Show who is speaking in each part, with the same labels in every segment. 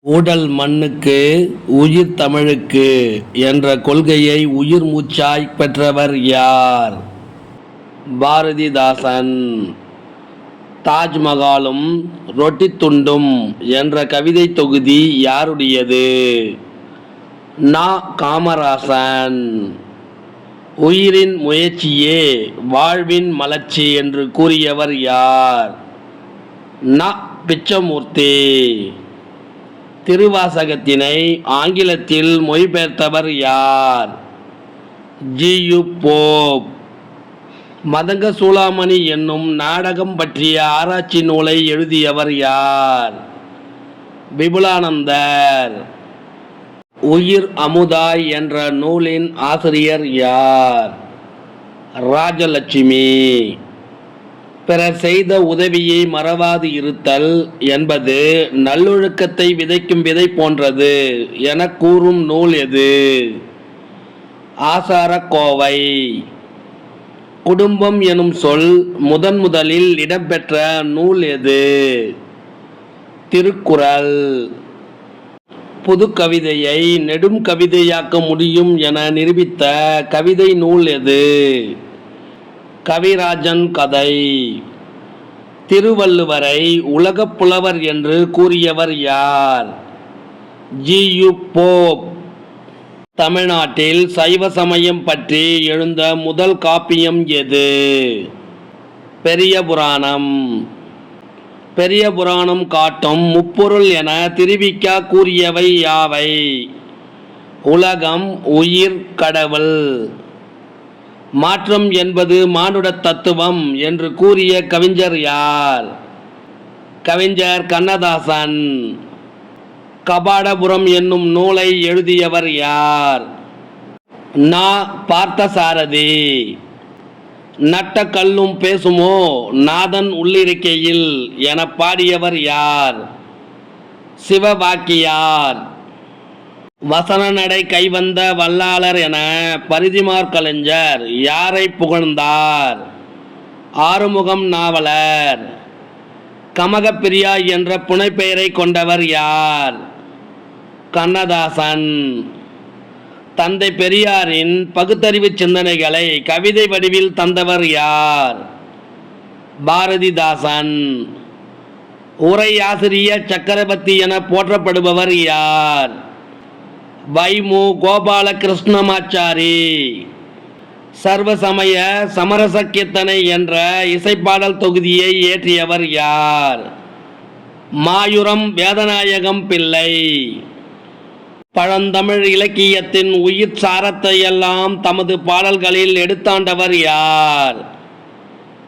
Speaker 1: ஊடல் மண்ணுக்கு உயிர் தமிழுக்கு என்ற கொள்கையை உயிர் மூச்சாய் பெற்றவர் யார்? பாரதிதாசன். தாஜ்மஹாலும் ரொட்டி துண்டும் என்ற கவிதை தொகுதி யாருடையது? நா. காமராசன். உயிரின் முயற்சியே வாழ்வின் மலர்ச்சி என்று கூறியவர் யார்? ந. பிச்சமூர்த்தி. திருவாசகத்தினை ஆங்கிலத்தில் மொழிபெயர்த்தவர் யார்? ஜி.யு. போப். மதங்க சூளாமணி என்னும் நாடகம் பற்றிய ஆராய்ச்சி நூலை எழுதியவர் யார்? விபுலானந்தர். உயிர் அமுதாய் என்ற நூலின் ஆசிரியர் யார்? ராஜலட்சுமி. பிறர் செய்த உதவியை மறவாது இருத்தல் என்பது நல்லொழுக்கத்தை விதைக்கும் விதை போன்றது என கூறும் நூல் எது? ஆசாரக்கோவை. குடும்பம் எனும் சொல் முதலில் இடம்பெற்ற நூல் எது? திருக்குறள். புது கவிதையை நெடும் கவிதையாக்க முடியும் என நிரூபித்த கவிதை நூல் எது? கவிராஜன் கதை. திருவள்ளுவரை உலகப் புலவர் என்று கூறியவர் யார்? ஜி.யு. போப். தமிழ்நாட்டில் சைவ சமயம் பற்றி எழுந்த முதல் காப்பியம் எது? பெரிய புராணம். பெரிய புராணம் காட்டும் முப்பொருள் என திருவிக்கா கூறியவை யாவை? உலகம், உயிர், கடவுள். மாற்றம் என்பது மானுட தத்துவம் என்று கூறிய கவிஞர் யார்? கவிஞர் கண்ணதாசன். கபாடபுரம் என்னும் நூலை எழுதியவர் யார்? நா. பார்த்தசாரதி. நட்ட கல்லும் பேசுமோ நாதன் உள்ளிருக்கையில் என பாடியவர் யார்? சிவவாக்கியார். வசன நடை கைவந்த வல்லாளர் என பரிதிமாற் கலைஞர் யாரை புகழ்ந்தார்? ஆறுமுகம் நாவலர். கமகப்பிரியா என்ற புனைப்பெயரை கொண்டவர் யார்? கண்ணதாசன். தந்தை பெரியாரின் பகுத்தறிவு சிந்தனைகளை கவிதை வடிவில் தந்தவர் யார்? பாரதிதாசன். உரையாசிரிய சக்கரவர்த்தி என போற்றப்படுபவர் யார்? வைமு கோபாலகிருஷ்ணமாச்சாரி. சர்வசமய சமரச கீர்த்தனை என்ற இசைப்பாடல் தொகுதியை இயற்றியவர் யார்? மாயூரம் வேதநாயகம் பிள்ளை. பழந்தமிழ் இலக்கியத்தின் உயிர் சாரத்தை எல்லாம் தமது பாடல்களில் எடுத்தாண்டவர் யார்?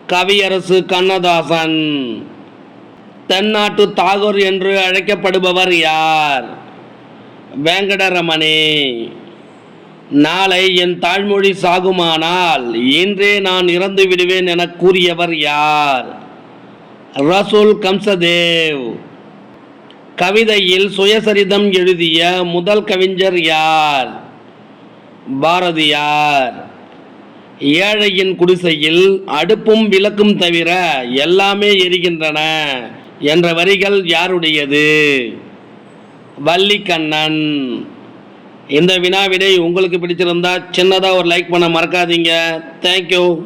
Speaker 1: கவியரசு கண்ணதாசன். தென்னாட்டு தாகூர் என்று அழைக்கப்படுபவர் யார்? வெங்கடரமணி. நாளை என் தாய்மொழி சாகுமானால் இன்றே நான் இறந்து விடுவேன் என கூறியவர் யார்? ரசூல் கம்சதேவ். கவிதையில் சுயசரிதம் எழுதிய முதல் கவிஞர் யார்? பாரதியார். ஏழையின் குடிசையில் அடுப்பும் விளக்கும் தவிர எல்லாமே எரிகின்றன என்ற வரிகள் யாருடையது? வள்ளிக்கண்ணன். இந்த வினாவிடை உங்களுக்கு பிடிச்சிருந்தா சின்னதாக ஒரு லைக் பண்ண மறக்காதீங்க. தேங்க்யூ.